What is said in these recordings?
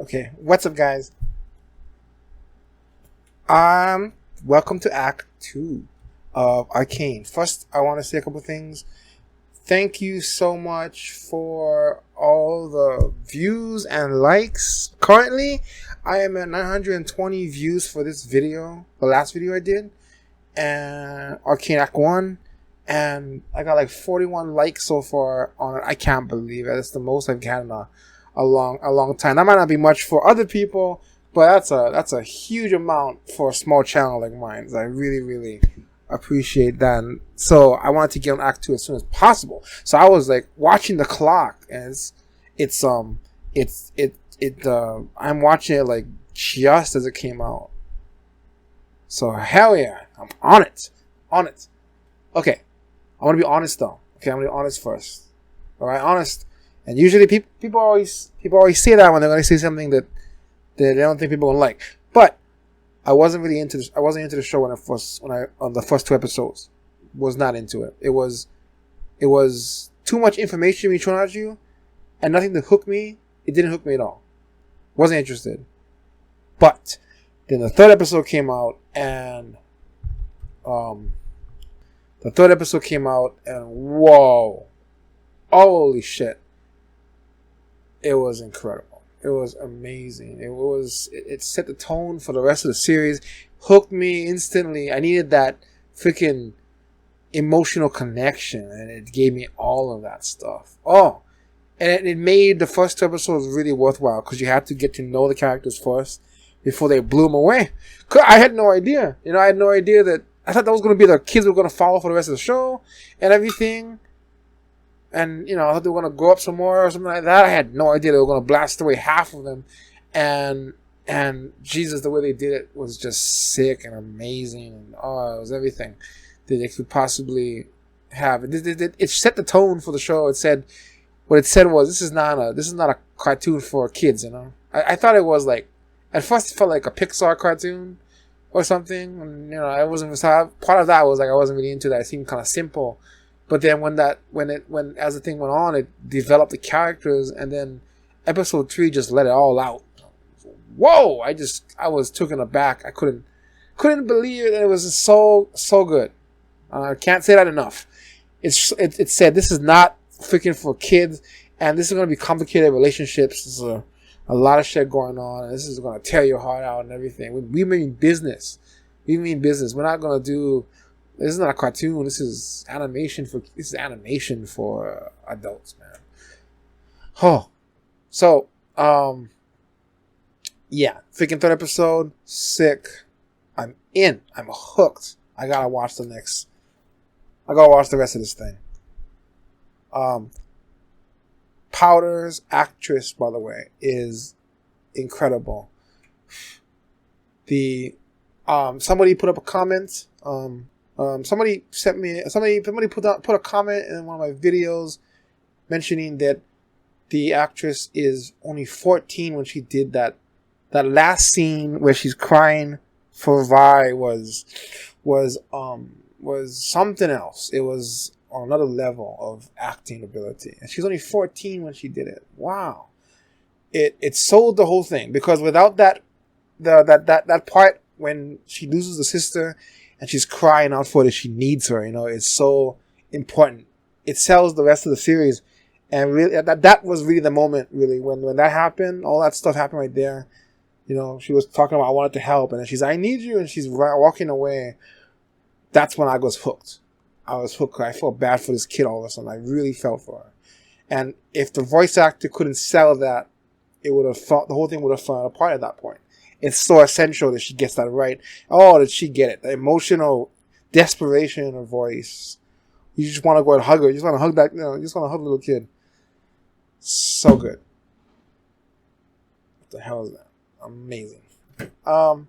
Okay, what's up, guys? Welcome to Act 2 of Arcane. First, I want to say a couple things. Thank you so much for all the views and likes. Currently, I am at 920 views for this video, the last video I did, and Arcane Act 1, and I got like 41 likes so far on it. I can't believe it. It's the most I've had in a long time. That might not be much for other people, but that's a huge amount for a small channel like mine. So I really appreciate that. And so I wanted to get on Act 2 as soon as possible. So I was like watching the clock, and I'm watching it like just as it came out. So hell yeah, I'm on it. Okay, I want to be honest though. Okay, I'm gonna be honest first. All right, honest. And usually people always say that when they're gonna say something that they don't think people will like. But I wasn't into the show when I on the first two episodes. Was not into it. It was too much information being thrown at you, and nothing to hook me. It didn't hook me at all. Wasn't interested. But then the third episode came out, and whoa, holy shit! It was incredible. It was amazing. It set the tone for the rest of the series. Hooked me instantly. I needed that freaking emotional connection, and it gave me all of that stuff. Oh, and it made the first two episodes really worthwhile because you had to get to know the characters first before they blew them away. Cause I had no idea. I had no idea that. I thought that was going to be the kids we were going to follow for the rest of the show and everything. And, I thought they were going to grow up some more or something like that. I had no idea they were going to blast away half of them. And Jesus, the way they did it was just sick and amazing. And, it was everything that they could possibly have. It set the tone for the show. What it said was, this is not a cartoon for kids, I thought it was like, at first it felt like a Pixar cartoon or something. And, I wasn't, part of that was like, I wasn't really into that. It seemed kind of simple. But then when as the thing went on, it developed the characters, and then episode 3 just let it all out. Whoa! I was taken aback. I couldn't believe it. It was so good. I can't say that enough. It said this is not freaking for kids, and this is going to be complicated relationships. There's a lot of shit going on, and this is going to tear your heart out and everything. We mean business. We're not going to do. This is not a cartoon. This is animation for adults, man. Oh, so yeah, freaking third episode, sick. I'm in. I'm hooked. I gotta watch the rest of this thing. Powder's actress, by the way, is incredible. Somebody put up a comment. Somebody put a comment in one of my videos mentioning that the actress is only 14 when she did that last scene where she's crying for Vi was something else. It was on another level of acting ability, and she's only 14 when she did it. Wow, it sold the whole thing, because without that part when she loses the sister and she's crying out for it, she needs her. It's so important. It sells the rest of the series, and really that was really the moment. Really, when that happened, all that stuff happened right there. She was talking about, I wanted to help, and then she's, I need you, and she's walking away. That's when I was hooked. I felt bad for this kid all of a sudden. I really felt for her. And if the voice actor couldn't sell that, the whole thing would have fallen apart at that point. It's so essential that she gets that right. Oh, did she get it? The emotional desperation in her voice. You just want to go and hug her. You just want to hug you just want to hug the little kid. So good. What the hell is that? Amazing. I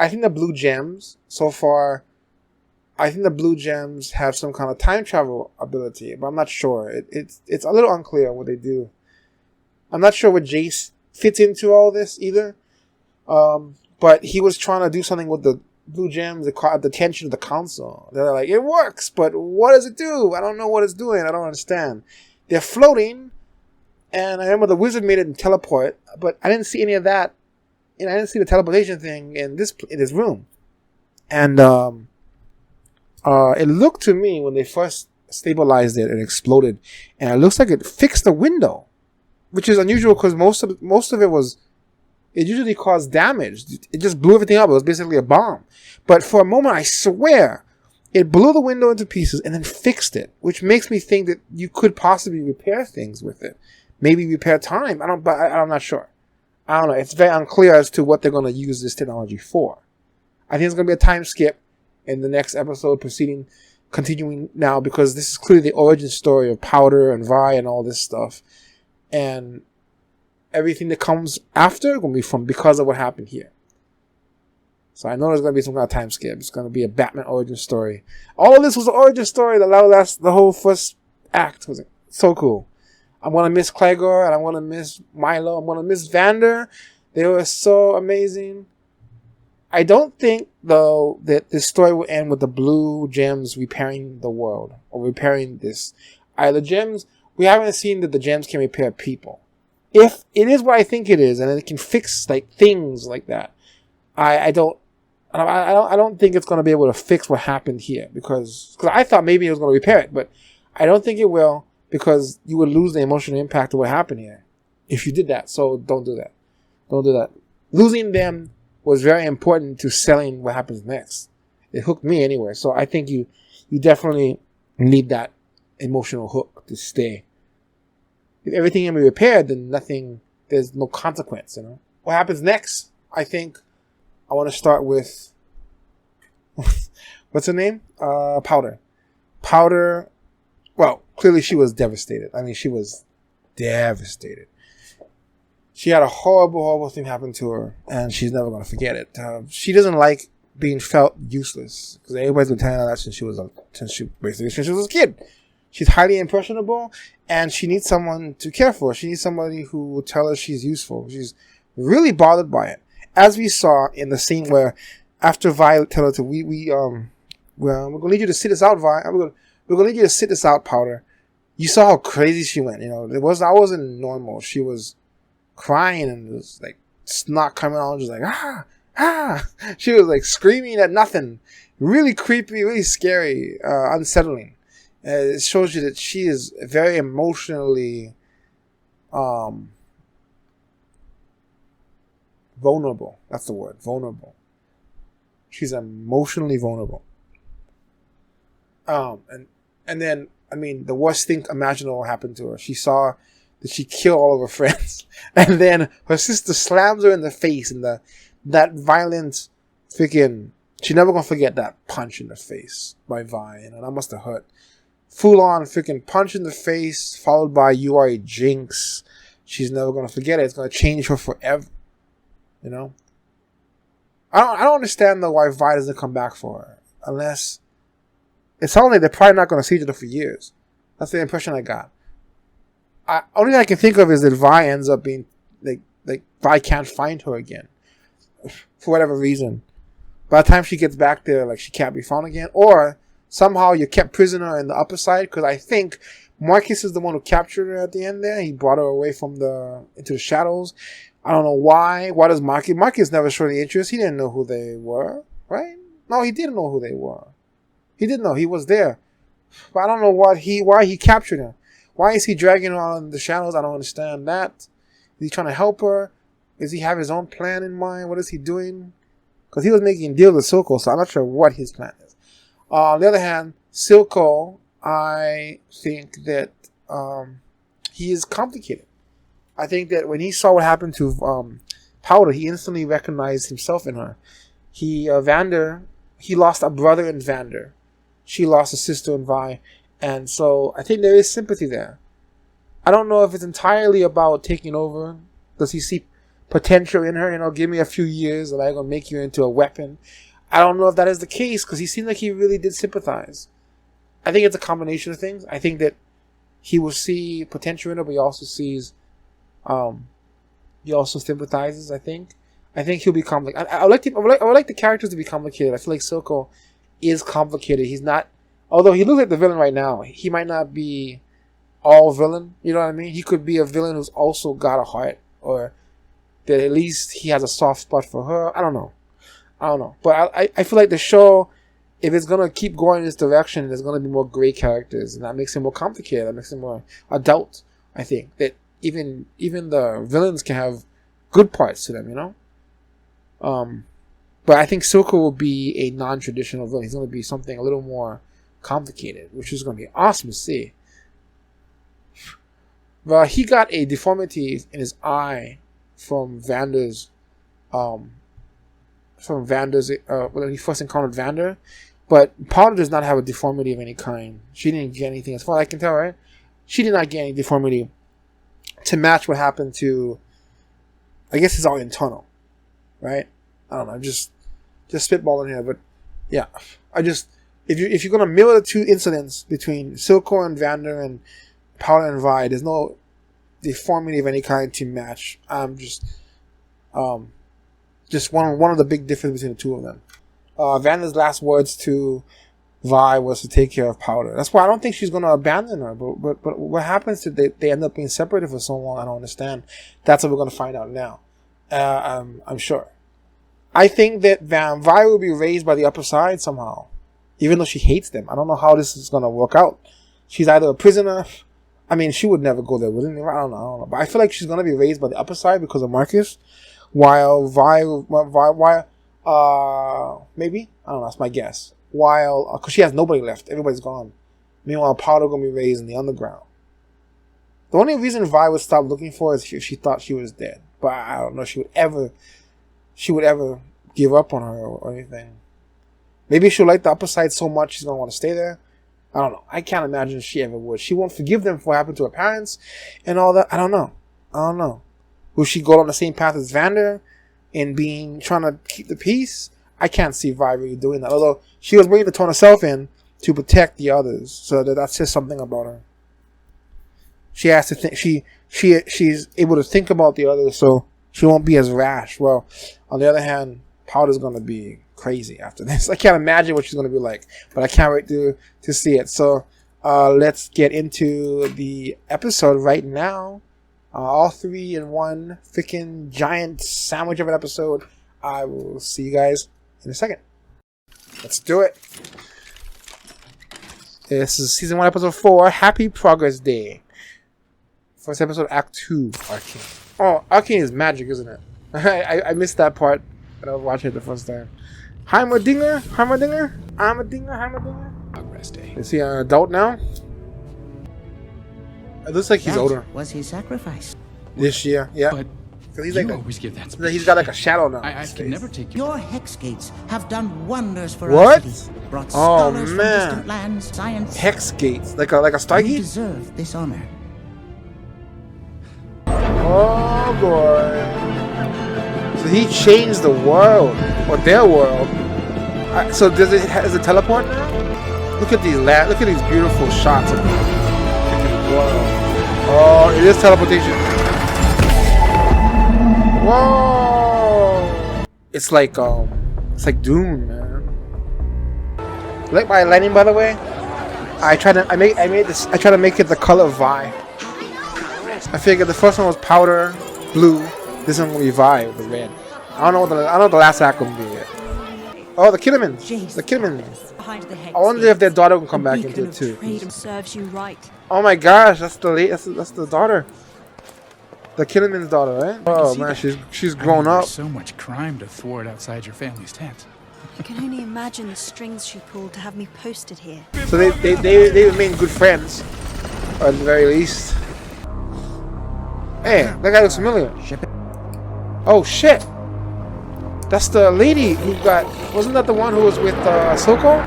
think the Blue Gems, so far, have some kind of time travel ability, but I'm not sure. It's a little unclear what they do. I'm not sure what Jace fits into all this either. But he was trying to do something with the Blue Gems that caught the attention of the council. They're like, it works, but what does it do? I don't know what it's doing. I don't understand. They're floating, And I remember the wizard made it teleport, but I didn't see any of that. And I didn't see the teleportation thing in this room. And it looked to me when they first stabilized it and exploded, and it looks like it fixed the window, which is unusual because most of it was, it usually caused damage. It just blew everything up. It was basically a bomb. But for a moment, I swear, it blew the window into pieces and then fixed it, which makes me think that you could possibly repair things with it. Maybe repair time. I'm not sure. I don't know. It's very unclear as to what they're going to use this technology for. I think it's going to be a time skip in the next episode, continuing now, because this is clearly the origin story of Powder and Vi and all this stuff. And everything that comes after is going to be because of what happened here. So I know there's going to be some kind of time skip. It's going to be a Batman origin story. All of this was the origin story that last the whole first act. Was so cool. I'm going to miss Clegor, and I'm going to miss Milo. I'm going to miss Vander. They were so amazing. I don't think, though, that this story will end with the blue gems repairing the world or repairing this. The gems, we haven't seen that the gems can repair people. If it is what I think it is, and it can fix like things like that, I don't think it's going to be able to fix what happened here, because I thought maybe it was going to repair it, but I don't think it will, because you would lose the emotional impact of what happened here if you did that. So don't do that. Don't do that. Losing them was very important to selling what happens next. It hooked me anyway. So I think you definitely need that emotional hook to stay. If everything can be repaired, then there's no consequence, you know. What happens next? I think I want to start with what's her name? Powder. Powder. Well, clearly she was devastated. I mean, she was devastated. She had a horrible, horrible thing happen to her, and she's never going to forget it. She doesn't like being felt useless, because everybody's been telling her that since she was a kid. She's highly impressionable, and she needs someone to care for her. She needs somebody who will tell her she's useful. She's really bothered by it, as we saw in the scene where after Vi tell her to we're gonna need you to sit this out, Vi. We're gonna need you to sit this out, Powder. You saw how crazy she went. You know, that wasn't normal. She was crying and it was like snot coming out, just like ah. She was like screaming at nothing. Really creepy, really scary, unsettling. It shows you that she is very emotionally vulnerable. That's the word, vulnerable. She's emotionally vulnerable. And then, I mean, the worst thing imaginable happened to her. She saw that she killed all of her friends. And then her sister slams her in the face, and that violent freaking... She's never going to forget that punch in the face by Vi. And that must have hurt. Full on freaking punch in the face, followed by "You are a jinx." She's never going to forget it. It's going to change her forever. You know? I don't understand though why Vi doesn't come back for her. Unless... It sounds like they're probably not going to see each other for years. That's the impression I got. Only thing I can think of is that Vi ends up being... Like Vi can't find her again. For whatever reason. By the time she gets back there, like, she can't be found again. Or somehow you're kept prisoner in the upper side. Because I think Marcus is the one who captured her at the end there. He brought her away into the shadows. I don't know why. Why does Marcus... Marcus never showed any interest. He didn't know who they were. Right? No, he didn't know who they were. He didn't know. He was there. But I don't know why he captured her. Why is he dragging her out in the shadows? I don't understand that. Is he trying to help her? Does he have his own plan in mind? What is he doing? Because he was making deals with Silco, so I'm not sure what his plan is. On the other hand, Silco, I think that he is complicated. I think that when he saw what happened to Powder, he instantly recognized himself in her. He lost a brother in Vander. She lost a sister in Vi. And so I think there is sympathy there. I don't know if it's entirely about taking over. Does he see potential in her? You know, give me a few years and I'm going to make you into a weapon. I don't know if that is the case, because he seemed like he really did sympathize. I think it's a combination of things. I think that he will see potential in her, but he also sees... he also sympathizes, I think. I think he'll be complicated. I would like the characters to be complicated. I feel like Silco is complicated. He's not... Although he looks like the villain right now, he might not be all villain. You know what I mean? He could be a villain who's also got a heart, or that at least he has a soft spot for her. I don't know. But I feel like the show, if it's gonna keep going in this direction, there's gonna be more gray characters, and that makes it more complicated. That makes it more adult. I think that even the villains can have good parts to them, you know. But I think Silco will be a non-traditional villain. He's gonna be something a little more complicated, which is gonna be awesome to see. But he got a deformity in his eye from Vander's when he first encountered Vander. But Powder does not have a deformity of any kind. She didn't get anything, as far as I can tell, right? She did not get any deformity to match what happened to, I guess it's all internal, right? I don't know, just spitballing here, but yeah. If you're gonna mirror the two incidents between Silco and Vander and Powder and Vi, there's no deformity of any kind to match. Just one of the big differences between the two of them. Vander's last words to Vi was to take care of Powder. That's why I don't think she's gonna abandon her. But what happens to they end up being separated for so long? I don't understand. That's what we're gonna find out now. I'm sure. I think that Vi will be raised by the upper side somehow, even though she hates them. I don't know how this is gonna work out. She's either a prisoner. I mean, she would never go there, wouldn't she? I don't know. But I feel like she's gonna be raised by the upper side because of Marcus, while Vi, maybe, I don't know. That's my guess. While, because she has nobody left, everybody's gone. Meanwhile, Powder gonna be raised in the underground. The only reason Vi would stop looking for her is if she thought she was dead. But I don't know if she would ever give up on her or anything. Maybe she'll like the upper side so much she's gonna want to stay there. I don't know. I can't imagine she ever would. She won't forgive them for what happened to her parents and all that. I don't know. Will she go on the same path as Vander and trying to keep the peace? I can't see Vi really doing that. Although she was willing to turn herself in to protect the others. So that says something about her. She has to think. She's able to think about the others, so she won't be as rash. Well, on the other hand, Powder's gonna be crazy after this. I can't imagine what she's gonna be like, but I can't wait to see it. So let's get into the episode right now. All three in one freaking giant sandwich of an episode. I will see you guys in a second. Let's do it. This is season 1, episode 4. Happy Progress Day. First episode, Act 2, Arcane. Oh, Arcane is magic, isn't it? I missed that part when I was watching it the first time. Heimerdinger? Progress Day. Is he an adult now? It looks like he's older. Was his sacrifice? This year, yeah. But he's you like always give that speech. he's got like a shadow now. I can never take you. Your hex gates have done wonders for What? our city. Brought Oh, scholars from man. distant lands, science. Hex gates, like a You Stargate. deserve this honor. Oh boy! So he changed the world, or their world. So does it teleport now? Look at these look at these beautiful shots of the freaking world. Oh, it is teleportation. Whoa! It's like Doom, man. Like my lighting, by the way. I try to make it the color of Vi. I figured the first one was powder blue. This one will be Vi with the red. I don't know what the last act will be yet. Oh, the Kinnemans. The Kinnemans. I wonder if their daughter will come back into it too. Serves you right. Oh my gosh, that's the daughter. The Kinneman's daughter, right? Oh man, she's grown up. There's so much crime to thwart outside your family's tent. I can only imagine the strings she pulled to have me posted here. So they remain good friends, or at the very least. Hey, that guy looks familiar. Oh shit! That's the lady who wasn't that the one who was with Silco?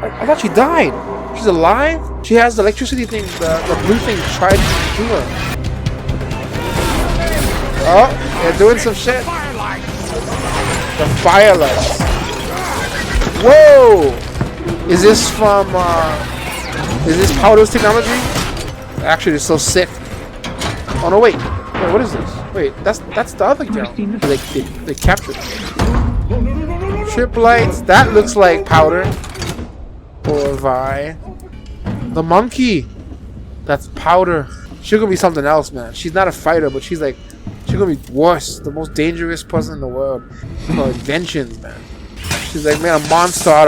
I thought she died. She's alive? She has the electricity thing, the blue thing tried to do her. Oh, they're doing some shit. The firelights. Whoa! Is this from, is this Powder's technology? Actually, it's so sick. Oh no, wait, what is this? Wait, that's the other girl. They captured her. Trip lights, that looks like Powder. Or Vi. The monkey. That's Powder. She's gonna be something else, man. She's not a fighter, but she's gonna be worse. The most dangerous person in the world. Her inventions, man. She's like made a monster out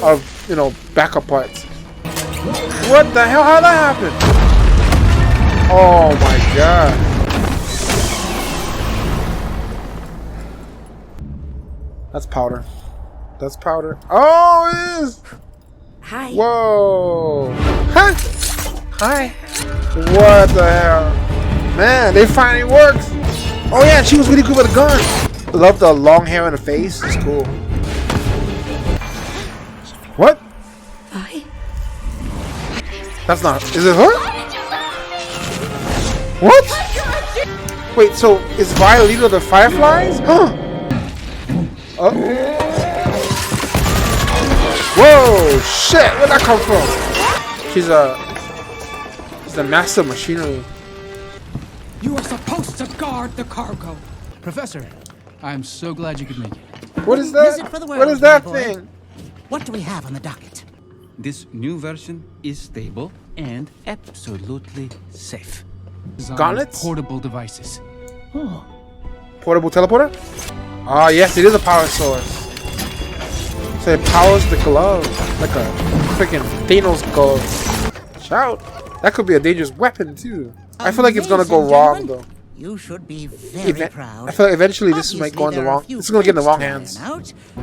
of you know, backup parts. What the hell? How'd that happen? Oh my god. That's Powder. That's Powder. Oh, it is! Hi. Whoa! Huh? Hi! What the hell? Man, they finally worked! Oh yeah, she was really good with a gun! I love the long hair on the face. It's cool. What? Hi. That's not... Is it her? What? Wait, so is Vi leader of the Fireflies? Huh? Oh. Whoa! Shit! Where'd that come from? She's a master of machinery. You are supposed to guard the cargo. Professor, I'm so glad you could make it. What is that? Visit for the What is world, that my boy. thing? What do we have on the docket? This new version is stable and absolutely safe. Designed Gauntlets? Portable devices. Oh, Portable teleporter? Ah, yes, it is a power source. So it powers the glove like a freaking Thanos glove. Shout! That could be a dangerous weapon too. I feel like it's gonna go amazing, wrong gentlemen. though. You should be very proud. I feel like eventually this might go in the wrong. This is gonna get in the wrong hands.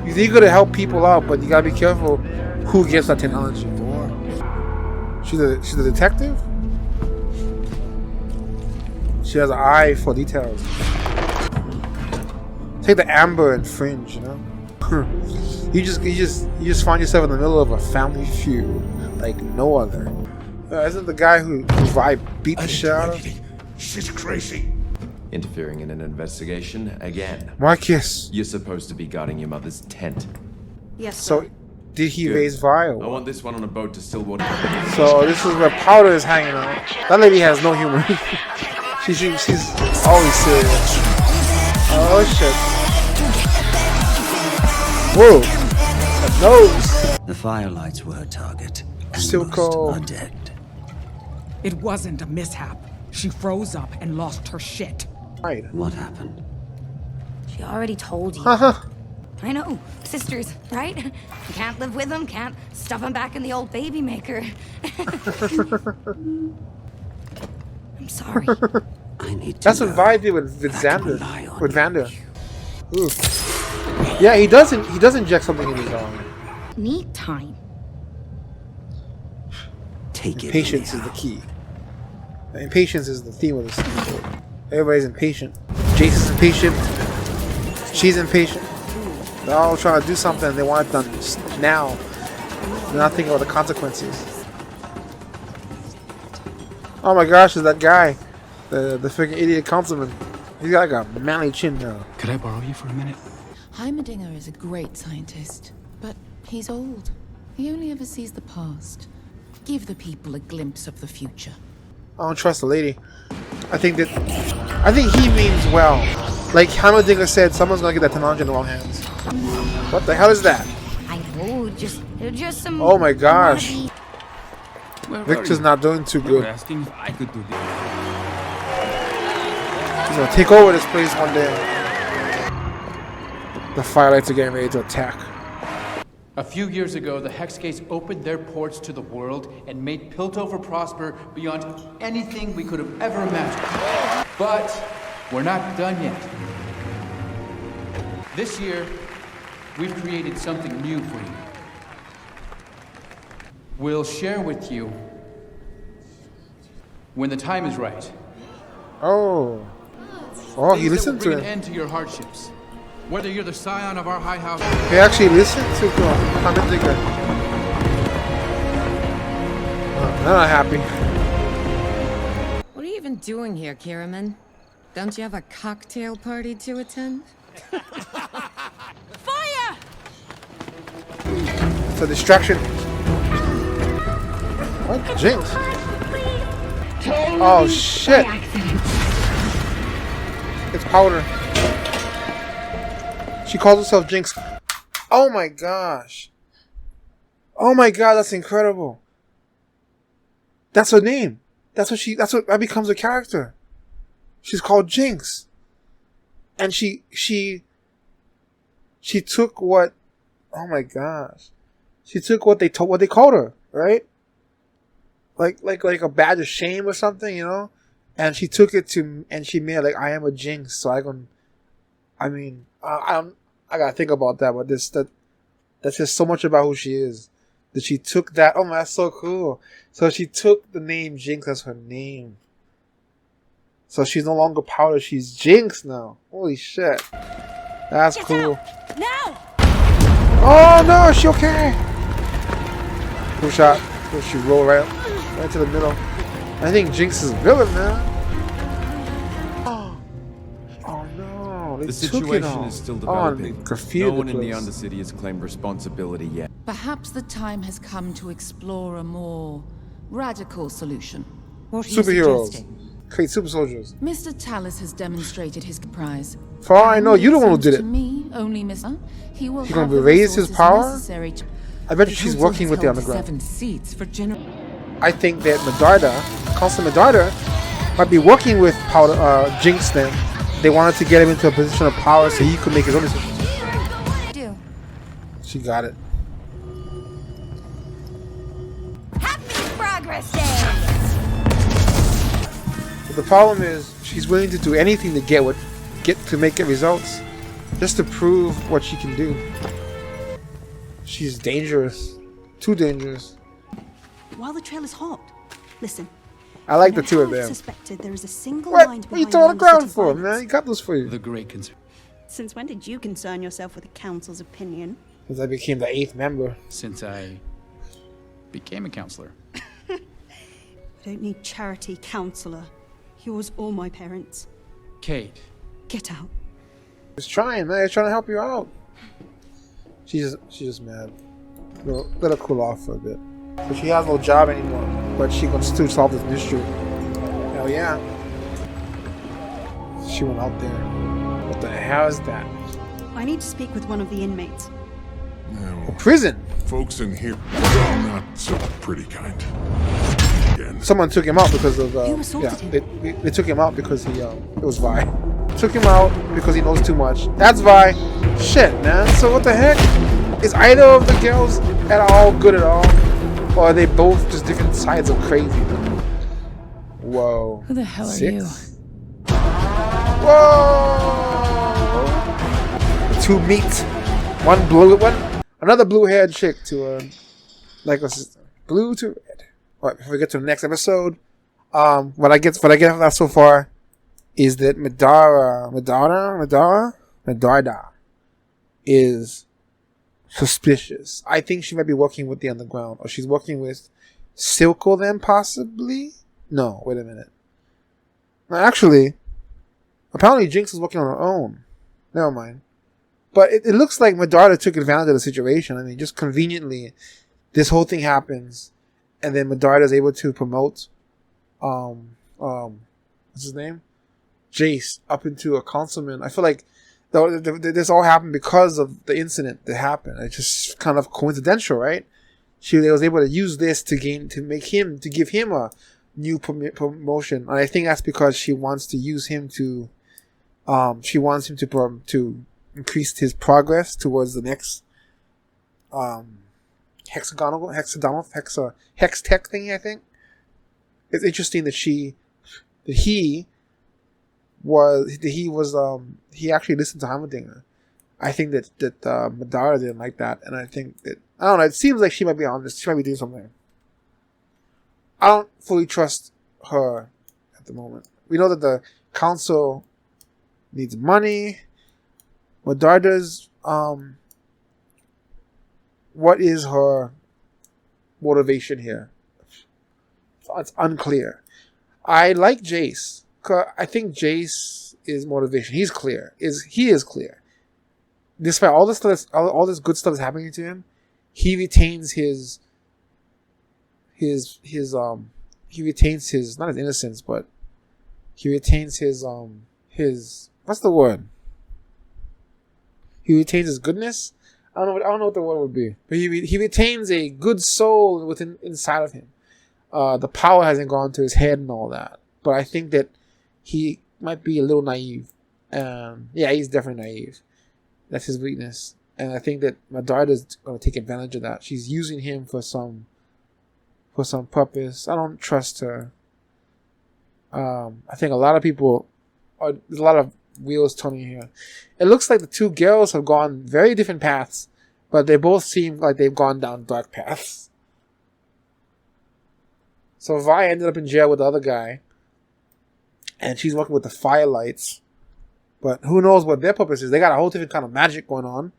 You're eager to help people out, but you gotta be careful who gets that technology. She's a detective. She has an eye for details. Take the amber and fringe, you know. you just find yourself in the middle of a family feud like no other. Isn't the guy who Vi beat the shit out of? She's crazy. Interfering in an investigation again. Marcus. You're supposed to be guarding your mother's tent. Yes, So, sir. did he Good. raise Vi? Or I what? want this one on a boat to Stillwater. So this is where Powder is hanging out. That lady has no humor. she's always serious. Oh shit. Whoa. A nose. The firelights were a target. And Still most cold. are dead. It wasn't a mishap. She froze up and lost her shit. Right. What happened? She already told you. Haha. I know. Sisters, right? You can't live with them, can't stuff them back in the old baby maker. I'm sorry. I need to That's what know. Vi did with I can Xander. rely on With Vander. you. Ooh. Yeah, he does inject something in his arm. Need time. Take it. Patience is the key. Impatience is the theme of this. Everybody's impatient. Jason's impatient. She's impatient. They're all trying to do something. They want it done now. They're not thinking about the consequences. Oh my gosh, is that guy. The freaking idiot councilman. He's got like a manly chin now. Could I borrow you for a minute? Heimerdinger is a great scientist, but he's old. He only ever sees the past. Give the people a glimpse of the future. I don't trust the lady. I think he means well. Like Heimerdinger said, someone's gonna get that technology in the wrong hands. What the hell is that? I know, just some. Oh my gosh. Where Victor's not doing too You were good. asking if I could do this. He's gonna take over this place one day. The Firelights are getting ready to attack. A few years ago, the Hex Gates opened their ports to the world and made Piltover prosper beyond anything we could have ever imagined. But we're not done yet. This year, we've created something new for you. We'll share with you when the time is right. Oh. Oh, he Things that listened will to bring an him. end to your hardships. Whether you're the scion of our high house. He actually listened to Heimerdinger. Oh, they're not happy. What are you even doing here, Kiraman? Don't you have a cocktail party to attend? Fire! It's a distraction. What? Jinx. Oh shit. It's Powder. She calls herself Jinx. Oh my gosh. Oh my god, that's incredible. That's her name. that becomes a character. She's called Jinx. And she took what, oh my gosh. She took what they called her, right? Like a badge of shame or something, you know? And she took it and she made like, I am a Jinx, so I gotta think about that, but that's just so much about who she is. That she took that, oh man, that's so cool. So she took the name Jinx as her name. So she's no longer Powder, she's Jinx now. Holy shit. That's cool. Out. Now! Oh no, is she okay? Cool shot. Cool, she rolled right to the middle. I think Jinx is a villain, man. Oh no. The situation is still developing. No one in the Undercity has claimed responsibility yet. Perhaps the time has come to explore a more radical solution. What are you Superheroes. suggesting? Create super soldiers. Mr. Tallis has demonstrated his prize. For all I know, you're the one who did To it. me, only Mr. He will He have gonna the raise his resources power? necessary to- I bet you she's Council working has with the held underground. 7 seats for I think that Council Medarda, might be working with Jinx then. They wanted to get him into a position of power so he could make his own decisions. Do. She got it. Happy Progress Day! But the problem is, she's willing to do anything to get results, just to prove what she can do. She's dangerous, too dangerous. While the trail is hot, listen. I like no the two of one them. Suspected there is a single What? mind What are you behind throwing on the Undercity ground for, violence. man? You got those for you. The great concern. Since when did you concern yourself with the council's opinion? Since I became the 8th member. Since I became a counselor. I don't need charity, counselor. Yours or my parents. Kate. Get out. He's trying, man. He's trying to help you out. She's just mad. Let her cool off for a bit. So she has no job anymore, but she can still solve this mystery. Hell yeah. She went out there. What the hell is that? I need to speak with one of the inmates. A prison. Folks in here are not so pretty kind. Again. Someone took him out because of Who assaulted him? they took him out because he it was Vi. Took him out because he knows too much. That's Vi. Shit, man. So what the heck? Is either of the girls at all good at all? Or are they both just different sides of crazy? Whoa. Who the hell are 6? you? Whoa! 2 meet. Another blue-haired chick to like a sister. Blue to red. Alright, before we get to the next episode, what I get from that so far is that Medarda is suspicious. I think she might be working with the underground, or she's working with Silco then possibly? No, wait a minute. No, actually, apparently Jinx is working on her own. Never mind. But it looks like Medarda took advantage of the situation. I mean, just conveniently, this whole thing happens, and then Medarda is able to promote, what's his name? Jace up into a councilman. I feel like this all happened because of the incident that happened. It's just kind of coincidental, right? She was able to use this to give him a new promotion, and I think that's because she wants to use him to, to increase his progress towards the next, hex tech thing. I think it's interesting that he actually listened to Heimerdinger. I think that Madara didn't like that, and I think that, I don't know, it seems like she might be honest. She might be doing something. I don't fully trust her at the moment. We know that the council needs money. Medarda's, what is her motivation here? It's unclear. I like Jace. I think Jace is motivation. He is clear. Despite all this stuff, all this good stuff that's happening to him, he retains his not his innocence, but he retains his what's the word? He retains his goodness. I don't know what the word would be, but he retains a good soul inside of him. the power hasn't gone to his head and all that. But I think that he might be a little naive. Yeah, he's definitely naive. That's his weakness. And I think that my daughter's going to take advantage of that. She's using him for some purpose. I don't trust her. I think a lot of people there's a lot of wheels turning here. It looks like the two girls have gone very different paths, but they both seem like they've gone down dark paths. So Vi ended up in jail with the other guy, and she's working with the Firelights. But who knows what their purpose is? They got a whole different kind of magic going on.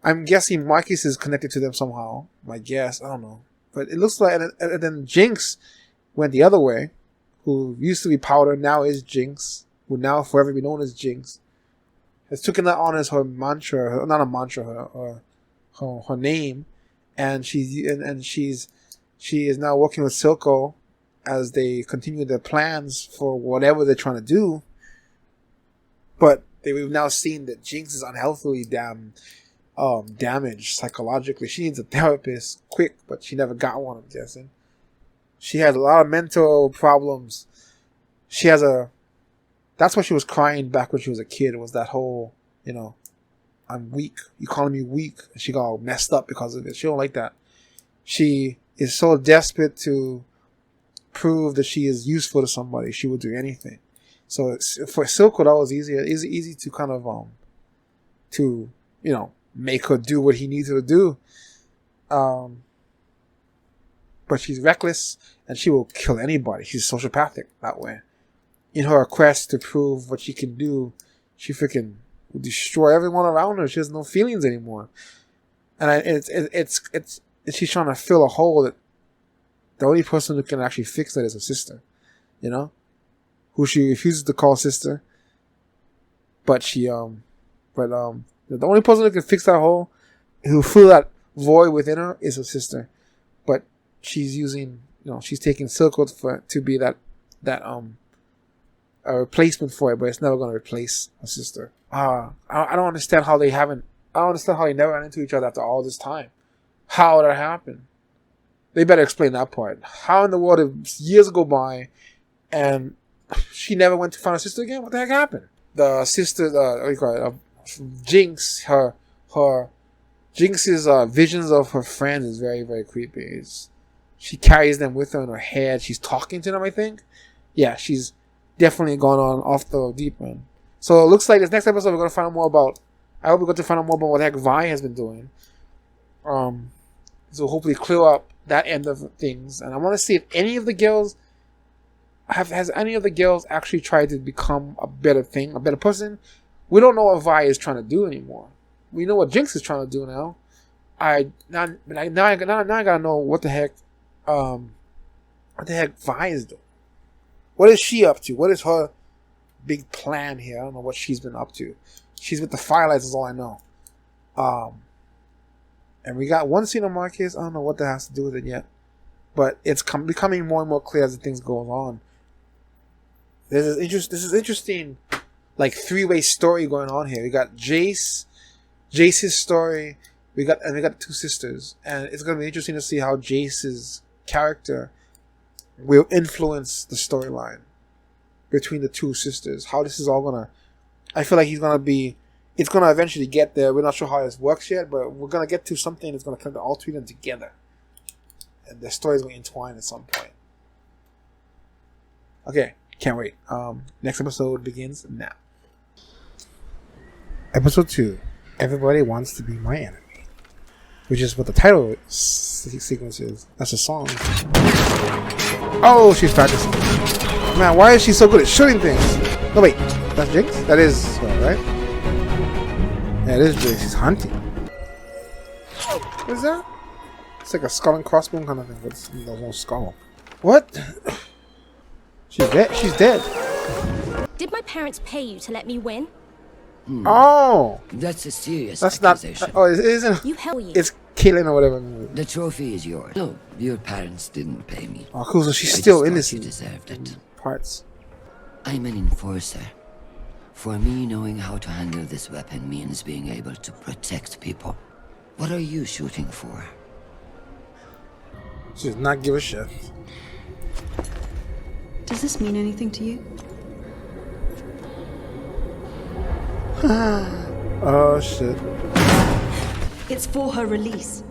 I'm guessing Marcus is connected to them somehow. My guess, I don't know. But it looks like, and then Jinx went the other way, who used to be Powder, now is Jinx, who now forever be known as Jinx, has taken that on as her mantra, not a mantra, her name, and she is now working with Silco as they continue their plans for whatever they're trying to do. But we've now seen that Jinx is unhealthily damaged psychologically. She needs a therapist quick, but she never got one, I'm guessing. She has a lot of mental problems. That's why she was crying back when she was a kid. It was that whole, I'm weak. You calling me weak. And she got all messed up because of it. She don't like that. She is so desperate to prove that she is useful to somebody. She would do anything. So for Silco, that was easy. It's easy to kind of make her do what he needs her to do. But she's reckless and she will kill anybody. She's sociopathic that way. In her quest to prove what she can do, she freaking will destroy everyone around her. She has no feelings anymore. And she's trying to fill a hole that the only person who can actually fix that is her sister, who she refuses to call sister. But the only person who can fix that hole, who fill that void within her, is her sister. But she's using, she's taking Silco to be that a replacement for it, but it's never going to replace her sister. I don't understand how they never ran into each other after all this time. How did that happen? They better explain that part. How in the world did years go by and she never went to find her sister again? What the heck happened? The sister, Jinx, Jinx's visions of her friends is very, very creepy. She carries them with her in her head. She's talking to them, I think. Yeah, she's definitely gone on off the deep end. So it looks like this next episode we're going to find out more about, I hope we're going to find out more about what the heck Vi has been doing. So hopefully clear up that end of things. And I want to see if any of the girls has any of the girls actually tried to become a better person. We don't know what Vi is trying to do anymore. We know what Jinx is trying to do now. Now I gotta know what the heck Vi is doing. What is she up to? What is her big plan here? I don't know what she's been up to. She's with the Firelights is all I know. And we got one scene of Marcus. I don't know what that has to do with it yet. But it's becoming more and more clear as the things go on. This is interesting, like, three-way story going on here. We got Jace's story. We got the two sisters. And it's going to be interesting to see how Jace's character will influence the storyline between the two sisters. How this is all going to... I feel like it's going to eventually get there. We're not sure how this works yet, but we're going to get to something that's going to connect all three of them together. And the stories will entwine at some point. Okay, can't wait. Next episode begins now. Episode 2. Everybody Wants to Be My Enemy. Which is what the title sequence is. That's a song. Oh, she's practicing. Man, why is she so good at shooting things? No, wait. That's Jinx? That is her, right? Yeah, it is Jinx. She's hunting. What is that? It's like a skull and crossbone kind of thing, but it's no skull. What? She's dead. She's dead. Did my parents pay you to let me win? Oh! That's a serious That's accusation. not... Oh, it isn't... You hell you. It's Caitlyn or whatever. The trophy is yours. No, your parents didn't pay me. Oh, cool. So she's I still just innocent. thought you deserved it. Parts. I'm an enforcer. For me, knowing how to handle this weapon means being able to protect people. What are you shooting for? She does not give a shit. Does this mean anything to you? Oh shit. It's for her release.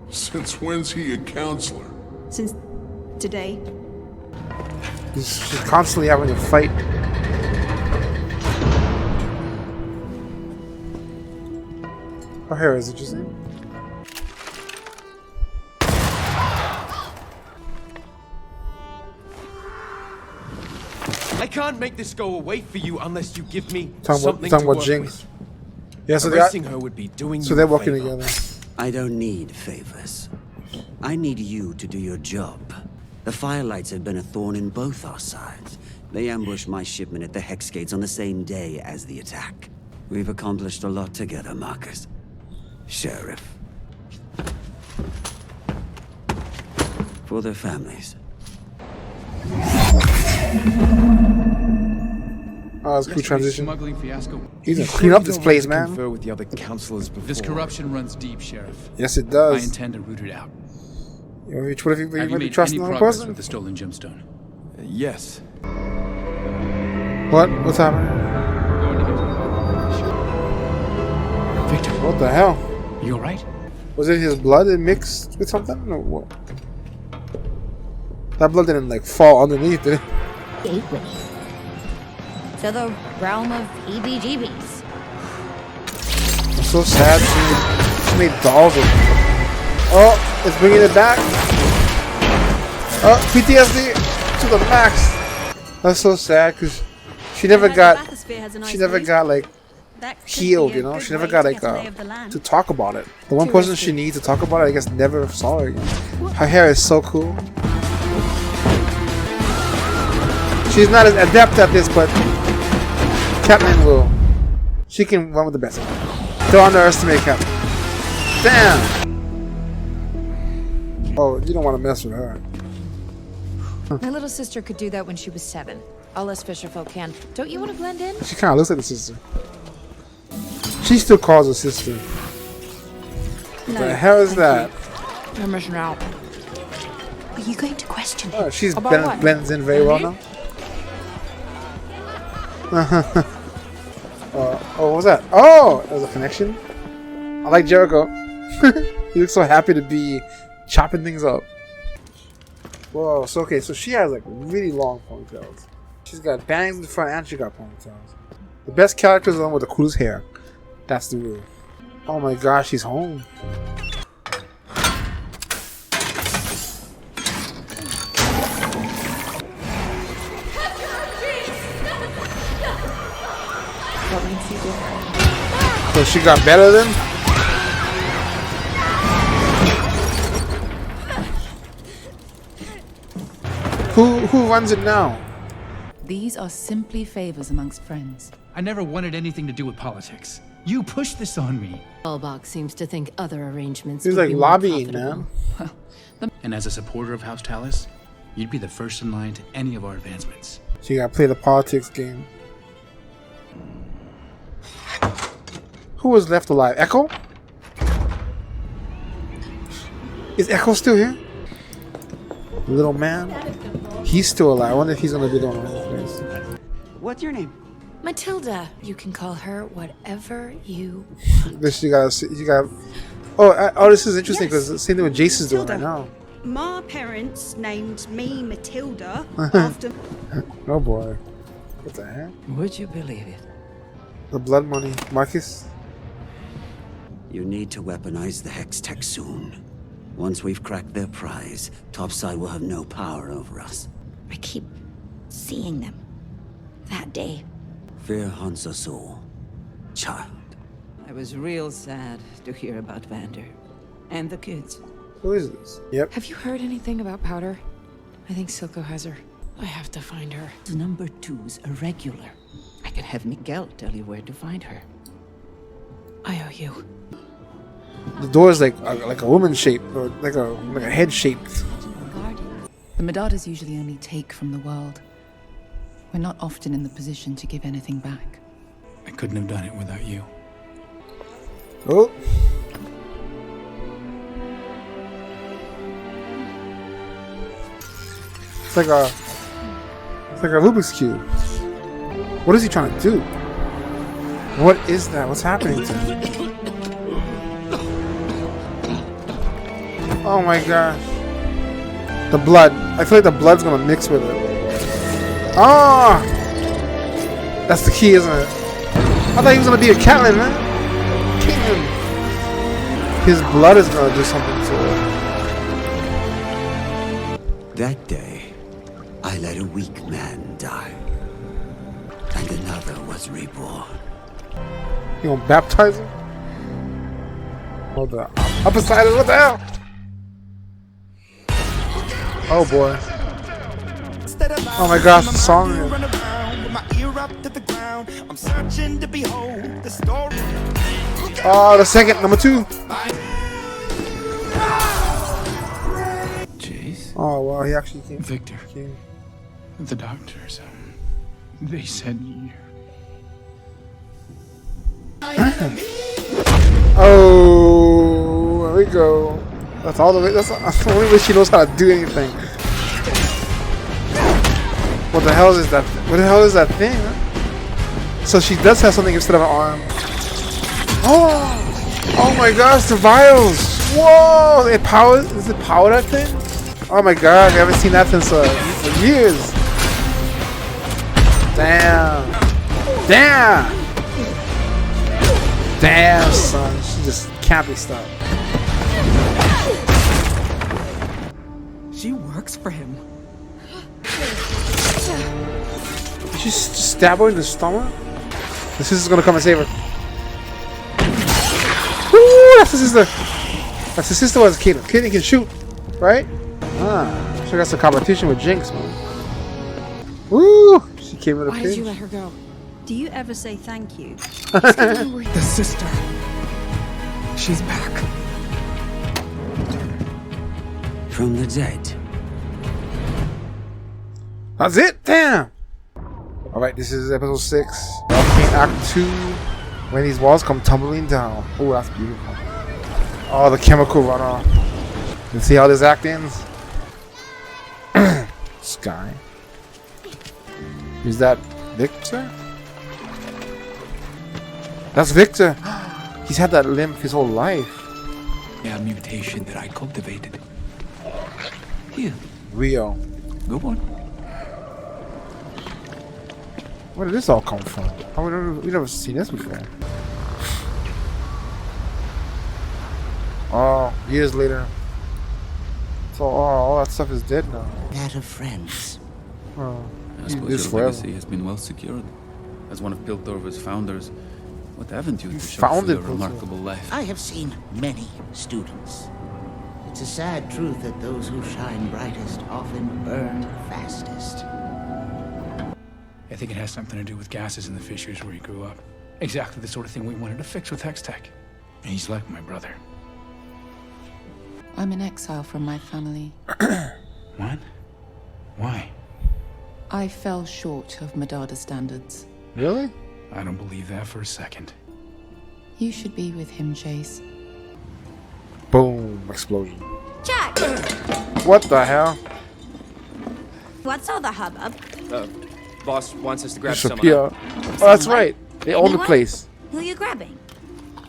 Since when's he a counselor? Since today. She's constantly having a fight. Her hair is interesting. I can't make this go away for you unless you give me Talking something about to work Jinx. with. Yeah, so Arresting her would be doing so you they're a working favor. together. I don't need favors. I need you to do your job. The Firelights have been a thorn in both our sides. They ambushed my shipment at the Hex Gates on the same day as the attack. We've accomplished a lot together, Marcus. Sheriff. For their families. Oh, it's a cool transition. Smuggling fiasco. He's gonna clean up this place, man. Confer with the other counselors before. This corruption runs deep, Sheriff. Yes, it I does. intend to root it out. What if you Have you might be made trusting any the wrong progress person? with the stolen gemstone? Yes. What? What's happening? Victor, What the hell? you all right? Was it his blood and mixed with something? Or what? That blood didn't like fall underneath, did it? Gateway to the realm of EBGBs. I'm so sad. She made dolls of. Oh, it's bringing it back. Oh, PTSD to the max. That's so sad because she never got. She never got like healed, you know. She never got like to talk about it. The one person she needs to talk about it, I guess, never saw her again. Her hair is so cool. She's not as adept at this, but Catman will. She can run with the best. Don't underestimate Catman. Damn. Oh, you don't want to mess with her. My little sister could do that when she was 7. All us fisherfolk can. Don't you want to blend in? She kind of looks like a sister. She still calls her sister. No, the hell is that? You're missing out. Are you going to question Oh, she's About what? blends in very well now. Oh, what was that? Oh, there's a connection. I like Jericho. He looks so happy to be chopping things up. Whoa, so okay, so she has like really long ponytails. She's got bangs in the front and she got ponytails. The best character is the one with the coolest hair. That's the rule. Oh my gosh, she's home. So she got better then? Who runs it now? These are simply favors amongst friends. I never wanted anything to do with politics. You pushed this on me. Ballbox seems to think other arrangements. He was would like be more lobbying, profitable. man. And as a supporter of House Talus, you'd be the first in line to any of our advancements. So you gotta play the politics game. Who was left alive? Echo? Is Echo still here? Little man? He's still alive. I wonder if he's gonna be the one in this place. What's your name? Matilda. You can call her whatever you. This you gotta. Oh, this is interesting because the same thing what Jason's doing right now. My parents named me Matilda after. Oh boy. What the heck? Would you believe it? The blood money. Marcus? You need to weaponize the Hex Tech soon. Once we've cracked their prize, Topside will have no power over us. I keep seeing them. That day. Fear haunts us all. Child. I was real sad to hear about Vander. And the kids. Who is this? Yep. Have you heard anything about Powder? I think Silco has her. I have to find her. Number 2's irregular. I can have Miguel tell you where to find her. I owe you. The door is like a woman shape or like a head shaped. The Medadas usually only take from the world. We're not often in the position to give anything back. I couldn't have done it without you. Oh. It's like a Rubik's Cube. What is he trying to do? What is that? What's happening to him? Oh my gosh. The blood. I feel like the blood's gonna mix with it. Ah! That's the key, isn't it? I thought he was gonna be a Catelyn, man. Catelyn. His blood is gonna do something to it. That day, I let a weak man die. And another was reborn. You gonna baptize him? Oh, the upper side is what the hell? Oh boy. Oh my gosh, the song. Oh, the second, number 2. Jeez. Oh wow, he actually came. Victor. The doctors, they said you... Oh, there we go. That's all the way. That's the only way she knows how to do anything. What the hell is that? What the hell is that thing? Huh? So she does have something instead of an arm. Oh! Oh my gosh, the vials! Whoa! It powers. Does it power that thing? Oh my god, I haven't seen that since for years. Damn! Damn! Damn, son. She just can't be stopped. She works for him. Did she just stab her in the stomach? The sister's gonna come and save her. Woo! That's the sister. That's the sister was Kaden. Kaden can shoot, right? Ah, so that's a competition with Jinx, man. Woo! She came with a Why pinch. did you let her go? Do you ever say thank you? The sister. She's back. From the dead. That's it. Damn. All right, this is episode 6. Arcane Act 2. When these walls come tumbling down. Oh, that's beautiful. Oh, the chemical runoff. You see how this act ends? Sky. Is that Victor? That's Victor. He's had that limp his whole life. Yeah, mutation that I cultivated. Here. Rio. Good one. Where did this all come from? We've never seen this before. Oh, years later. So all that stuff is dead now. That of friends. Oh, I suppose your legacy has been well secured. As one of Piltover's founders, what haven't you to show for your remarkable life? I have seen many students. It's a sad truth that those who shine brightest often burn fastest. I think it has something to do with gases in the fissures where he grew up. Exactly the sort of thing we wanted to fix with Hextech. He's like my brother. I'm in exile from my family. What? Why? I fell short of Madada standards. Really? I don't believe that for a second. You should be with him, Chase. Boom! Explosion. Jack! What the hell? What's all the hubbub? Boss wants us to grab Bishop, someone yeah. up. Oh, that's right. They own the Anyone? place. Who are you grabbing?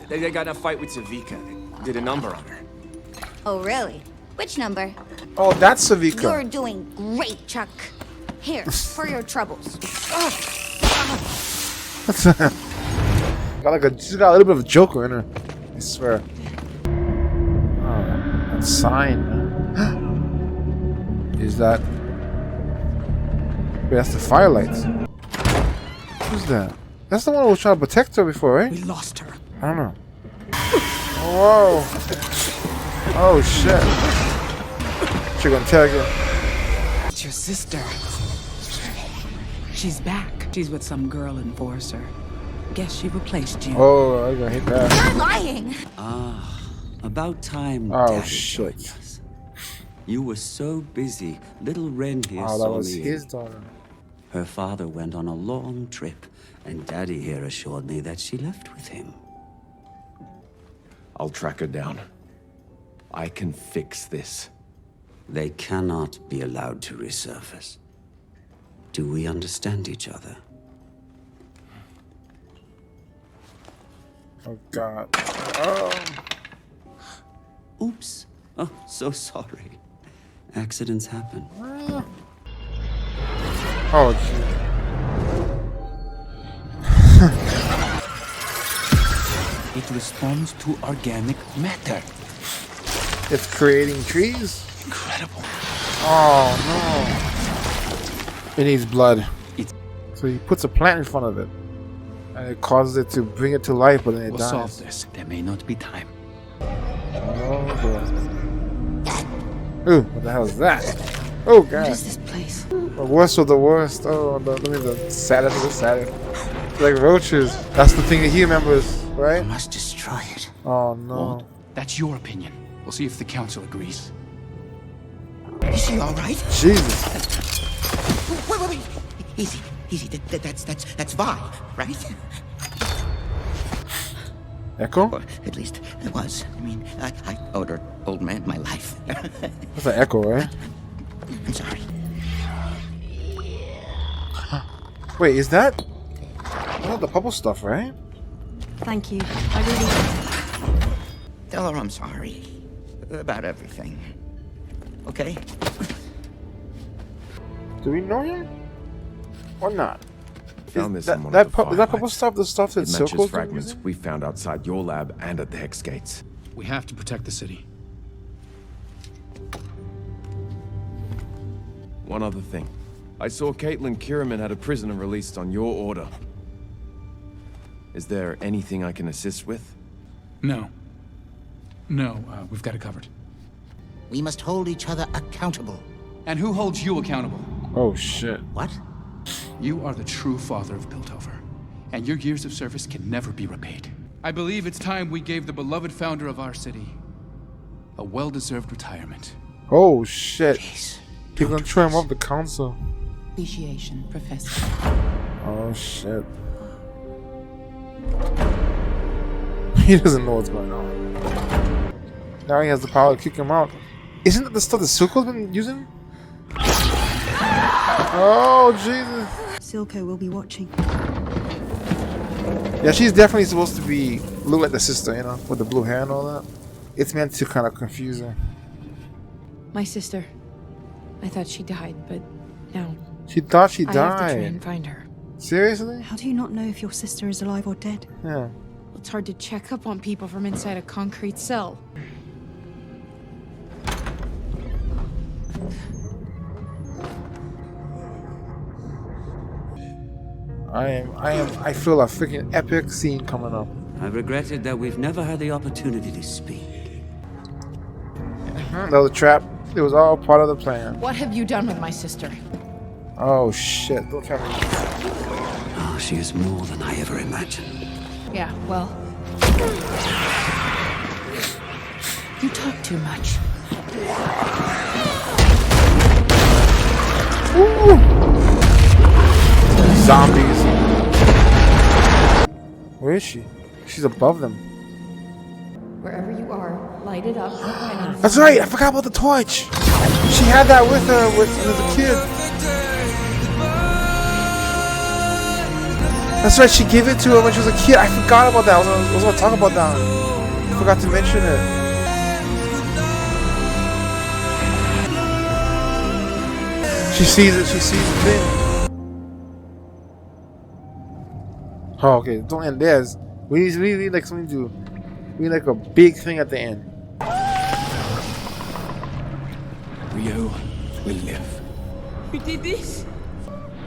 They got in a fight with Savika. They did a number on her. Oh, really? Which number? Oh, that's Savika. You're doing great, Chuck. Here, for your troubles. She's got a little bit of a Joker in her. I swear. Oh, that sign. Is that? Wait, that's the firelights. Who's that? That's the one who was trying to protect her before, right? We lost her. I don't know. Whoa! Oh shit! She's gonna tag you. It's your sister. She's back. She's with some girl enforcer. Guess she replaced you. Oh, I gotta hit that. You're lying! Ah, about time. Oh Daddy shit! joined us. You were so busy. Little Ren here Oh, that saw was me. his daughter. Her father went on a long trip, and Daddy here assured me that she left with him. I'll track her down. I can fix this. They cannot be allowed to resurface. Do we understand each other? Oh God. Oops. Oh, so sorry. Accidents happen. Oh, gee. It responds to organic matter. It's creating trees? Incredible. Oh no. It needs blood. So he puts a plant in front of it. And it causes it to bring it to life, but then it We'll dies. solve this. There may not be time. Oh boy. Ooh, what the hell is that? Oh God. What is this place? The worst of the worst. Oh, the saddest of the saddest. Like roaches. That's the thing that he remembers, right? I must destroy it. Oh no. Walt, that's your opinion. We'll see if the council agrees. Is she all right? Jesus. Wait. Easy. That's Vi, right? Echo? Or at least it was. I mean, I owed her old man my life. That's an echo, right? I'm sorry. Wait, is that? Oh, the purple stuff, right? Thank you. I really... Tell her I'm sorry. About everything. Okay? Do we know him? Or not? Found Is this in that, one that, of the is that purple firelights. stuff the stuff that It matches circles? fragments we found outside your lab and at the Hex Gates. We have to protect the city. One other thing. I saw Caitlin Kiriman had a prisoner released on your order. Is there anything I can assist with? No, we've got it covered. We must hold each other accountable. And who holds you accountable? Oh shit. What? You are the true father of Piltover, and your years of service can never be repaid. I believe it's time we gave the beloved founder of our city a well-deserved retirement. Oh shit. Please, He's gonna try him up the council. Appreciation, Professor. Oh shit. He doesn't know what's going on. Now he has the power to kick him out. Isn't that the stuff that Silco's been using? Oh Jesus. Silco will be watching. Yeah, she's definitely supposed to be look like the sister, you know, with the blue hair and all that. It's meant to kind of confuse her. My sister. I thought she died, but now She thought she I have to try died. and find her. Seriously? How do you not know if your sister is alive or dead? Yeah. It's hard to check up on people from inside a concrete cell. I feel a freaking epic scene coming up. I regretted that we've never had the opportunity to speak. That was a trap. It was all part of the plan. What have you done with my sister? Oh shit! Don't tell me. Oh, she is more than I ever imagined. Yeah, well... You talk too much. Ooh. Zombies. Where is she? She's above them. Wherever you are, light it up. That's right. I forgot about the torch. She had that with her as a kid. That's right. She gave it to her when she was a kid. I forgot about that. I was going to talk about that. I forgot to mention it. She sees it. She sees the thing. Oh, okay. Don't end there. We need like something to. We need like a big thing at the end. Rio will live. You did this?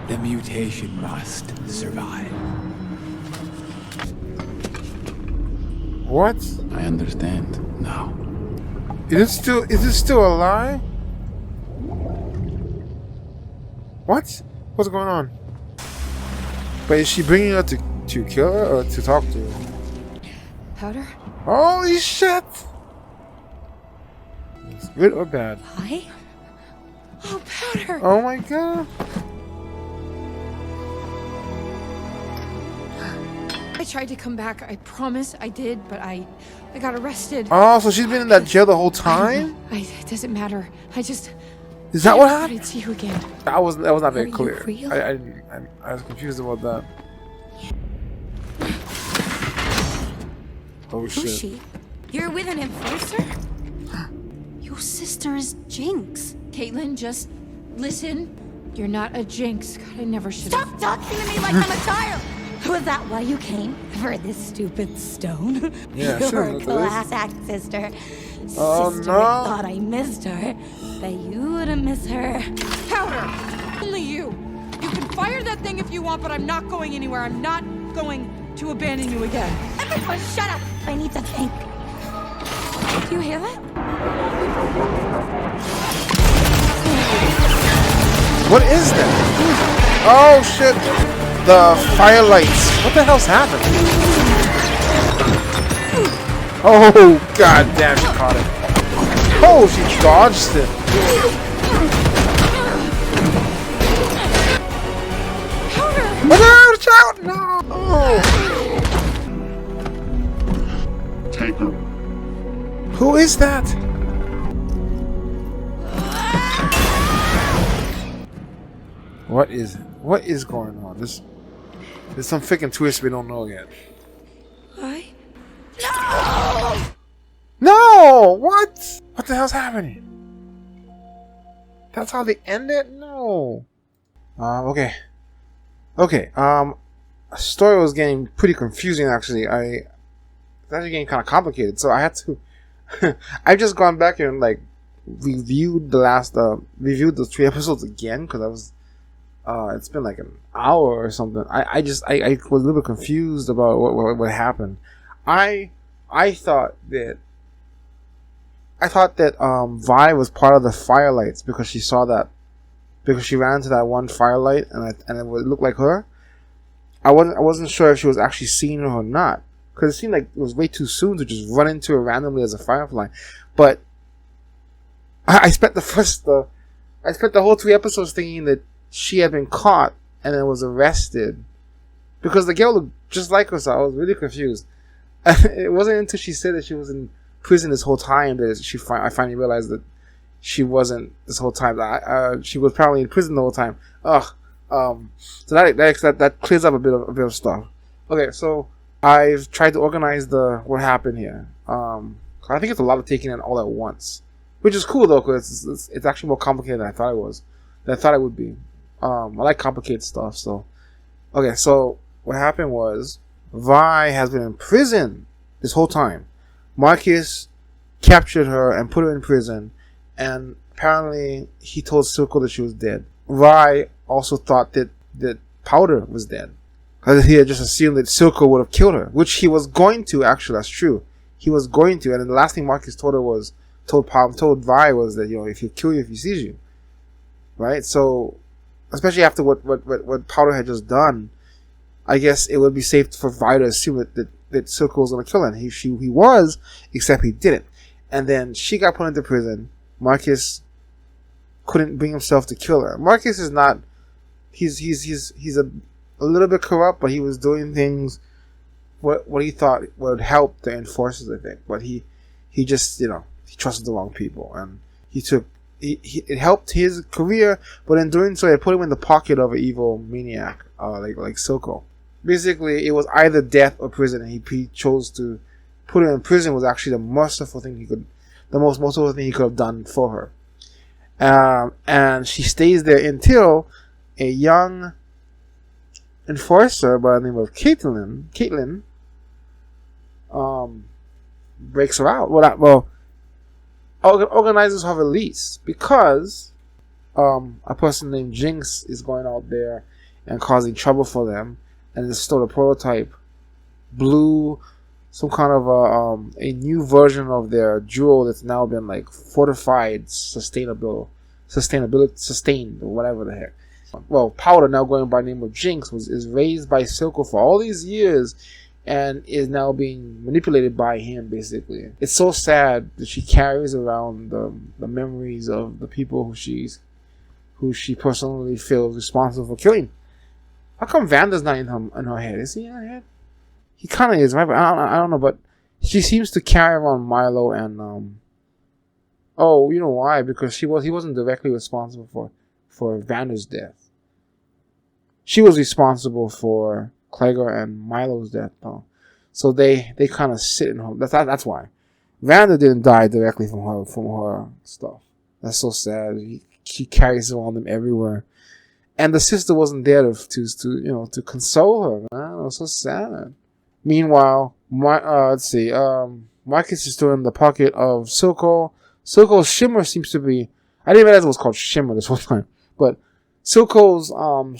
The mutation must survive. What? I understand now. Is this still a lie? What? What's going on? But is she bringing her to kill her or to talk to her? Powder? Holy shit! It's good or bad? Hi? Oh, Powder! Oh my god! tried to come back. I promise I did, but I got arrested. Oh, so she's been in that jail the whole time? It doesn't matter. Is that what happened? It's you again. That was not very Are you clear. real? I was confused about that. Oh shit. Who's she? You're with an enforcer? Your sister is Jinx. Caitlin, just listen. You're not a Jinx. God, I never should have. Stop talking to me like I'm a child! Was that why you came? For this stupid stone? Yeah, You're sure, a look at class act, sister. Oh, Sister no. thought I missed her. Bet you wouldn't miss her. Powder! Only you! You can fire that thing if you want, but I'm not going anywhere. I'm not going to abandon you again. Everyone shut up! I need to think. Do you hear that? What is that? Oh shit! The firelights. What the hell's happened? Oh god damn! She caught it. Oh, she dodged it. Watch out! No! Oh. Take her. Who is that? What is it? What is going on? There's some freaking twist we don't know yet. Why? No! What? What the hell's happening? That's how they end it? No. Okay. Okay. Story was getting pretty confusing actually. It's actually getting kind of complicated, so I had to. I've just gone back and like reviewed reviewed those 3 episodes again because I was. It's been like an hour or something. I was a little bit confused about what happened. I thought that Vi was part of the firelights because she ran into that one firelight and it looked like her. I wasn't sure if she was actually seeing her or not because it seemed like it was way too soon to just run into her randomly as a firefly. But I spent the whole 3 episodes thinking that she had been caught and then was arrested because the girl looked just like her, so I was really confused. It wasn't until she said that she was in prison this whole time that I finally realized that she wasn't this whole time. She was probably in prison the whole time. So that clears up a bit of stuff. Okay, so I've tried to organize what happened here. I think it's a lot of taking it all at once, which is cool though because it's actually more complicated than I thought it was. Than I thought it would be. I like complicated stuff. So, okay. So what happened was Vi has been in prison this whole time. Marcus captured her and put her in prison, and apparently he told Circle that she was dead. Vi also thought that Powder was dead. He had just assumed that Circle would have killed her, which he was going to. Actually, that's true. He was going to, and then the last thing Marcus told Vi was that if he'll kill you if he sees you. Right, so especially after what Powder had just done, I guess it would be safe for Vi to assume that Circle was gonna kill him. He was, except he didn't. And then she got put into prison. Marcus couldn't bring himself to kill her. Marcus is not. He's a little bit corrupt, but he was doing things what he thought would help the enforcers, I think. But he just he trusted the wrong people, and it helped his career, but in doing so, it put him in the pocket of an evil maniac, like Silco. Basically, it was either death or prison, and he chose to put her in prison. Was actually the most merciful thing he could have done for her. And she stays there until a young enforcer by the name of Caitlin, breaks her out. Organizes her release because a person named Jinx is going out there and causing trouble for them, and has stole a prototype, blew some kind of a new version of their jewel that's now been like fortified, sustained, or whatever the heck. Well, Powder, now going by the name of Jinx, is raised by Silco for all these years and is now being manipulated by him, basically. It's so sad that she carries around the memories of the people who she personally feels responsible for killing. How come Vander's not in her head? Is he in her head? He kind of is, right? But I don't know. But she seems to carry around Milo and oh, you know why? Because he wasn't directly responsible for Vander's death. She was responsible for Clegor and Milo's death, though. So they kind of sit in her. That's why. Vander didn't die directly from her stuff. That's so sad. She carries around them everywhere, and the sister wasn't there to console her. Man, it was so sad. Meanwhile, let's see. Marcus is still in the pocket of Silco. Silco's shimmer seems to be. I didn't realize it was called shimmer this whole time, but Silco's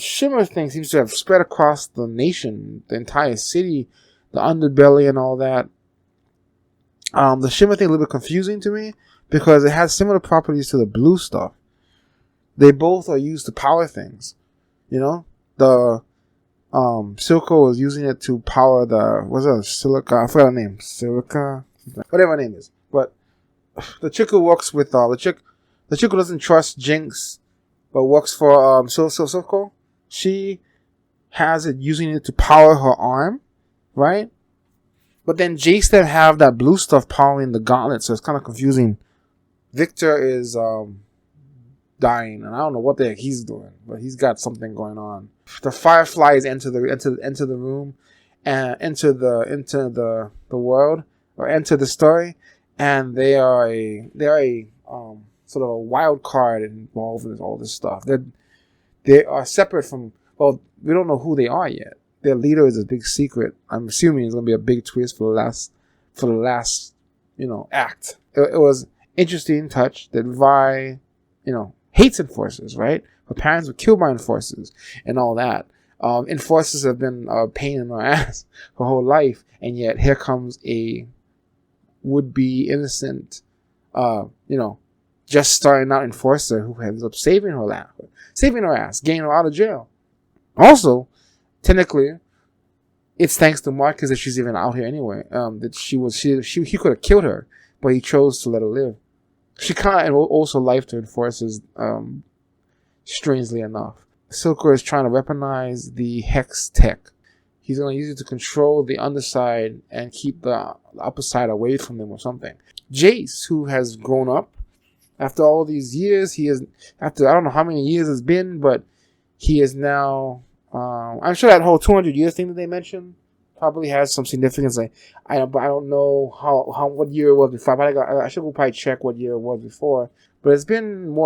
shimmer thing seems to have spread across the nation, the entire city, the underbelly, and all that. The shimmer thing a little bit confusing to me because it has similar properties to the blue stuff. They both are used to power things. You know, the Silco was using it to power the silica. I forgot the name. Silica, whatever her name is. But the chick who works with the chick who doesn't trust Jinx, but works for Silco. She has it using it to power her arm, right? But then Jace then have that blue stuff powering the gauntlet, so it's kind of confusing. Victor is dying, and I don't know what the heck he's doing, but he's got something going on. The Fireflies enter the room and enter the world or enter the story, and they are a sort of a wild card involved in all this stuff. They are separate from. Well, we don't know who they are yet. Their leader is a big secret. I'm assuming it's gonna be a big twist for the last act. It was interesting touch that Vi, hates enforcers, right? Her parents were killed by enforcers and all that. Enforcers have been a pain in her ass her whole life, and yet here comes a would-be innocent, just starting out enforcer who ends up saving her ass, getting her out of jail. Also, technically, it's thanks to Marcus that she's even out here anyway. That he could have killed her, but he chose to let her live. She kind of also life to enforcers, strangely enough. Silco is trying to weaponize the Hex tech. He's going to use it to control the underside and keep the upper side away from them or something. Jace, who has grown up after all these years, after I don't know how many years it's been, but he is now, I'm sure that whole 200 years thing that they mentioned probably has some significance. I don't know what year it was before. But I should go probably check what year it was before. But it's been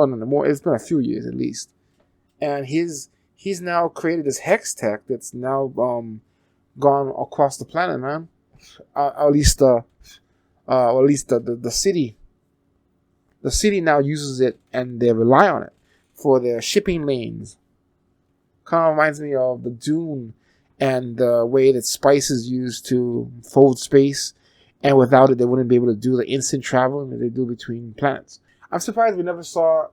it's been a few years at least. And he's now created this Hex tech that's now gone across the planet, man. At least the city. The city now uses it and they rely on it for their shipping lanes. Kind of reminds me of the Dune and the way that spice is used to fold space, and without it they wouldn't be able to do the instant traveling that they do between planets. I'm surprised we never saw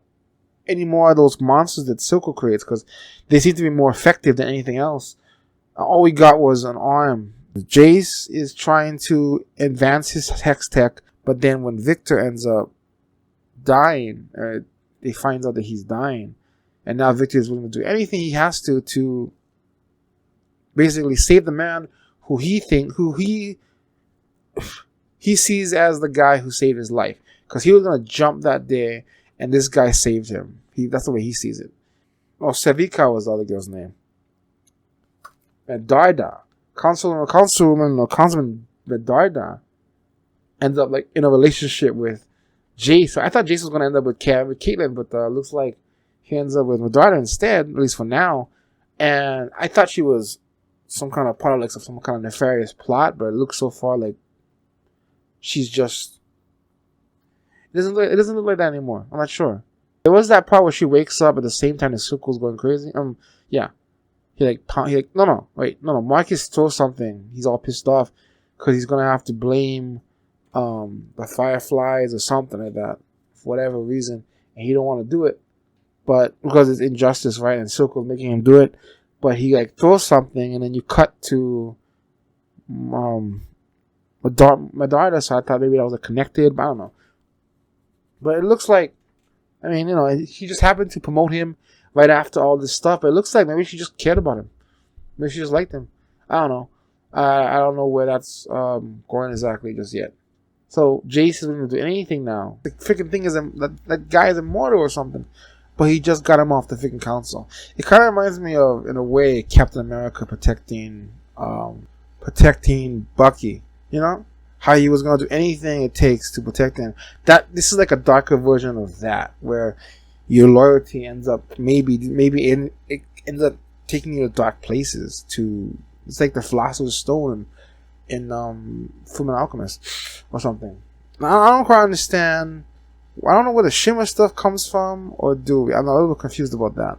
any more of those monsters that Silco creates, because they seem to be more effective than anything else. All we got was an arm. Jace is trying to advance his Hex tech, but then when Victor ends up dying, they find out that he's dying, and now Victor is willing to do anything he has to basically save the man who he sees as the guy who saved his life, because he was gonna jump that day, and this guy saved him. That's the way he sees it. Oh, Sevika was the other girl's name. Medarda, Councilman Medarda, ends up in a relationship with Jace. So I thought Jace was gonna end up with Caitlyn, but looks like he ends up with Medarda instead, at least for now. And I thought she was some kind of part of some kind of nefarious plot, but it looks so far like she's just. It doesn't look like that anymore. I'm not sure. There was that part where she wakes up at the same time the Silco's going crazy. Yeah. No. Marcus stole something. He's all pissed off because he's gonna have to blame the Fireflies or something like that for whatever reason, and he don't want to do it, but because it's injustice, right? And Silco's making him do it, but he throws something, and then you cut to Medarda. So I thought maybe that was connected, but I don't know. But it looks like, he just happened to promote him right after all this stuff. But it looks like maybe she just cared about him. Maybe she just liked him. I don't know. I don't know where that's going exactly just yet. So Jace is willing to do anything now. The freaking thing is that guy is immortal or something, but he just got him off the freaking council. It kind of reminds me of, in a way, Captain America protecting Bucky. You know how he was gonna do anything it takes to protect him. This is like a darker version of that, where your loyalty ends up it ends up taking you to dark places. It's like the Philosopher's Stone in Fullmetal Alchemist or something. Now, I don't quite understand. I don't know where the shimmer stuff comes from, or I'm a little bit confused about that.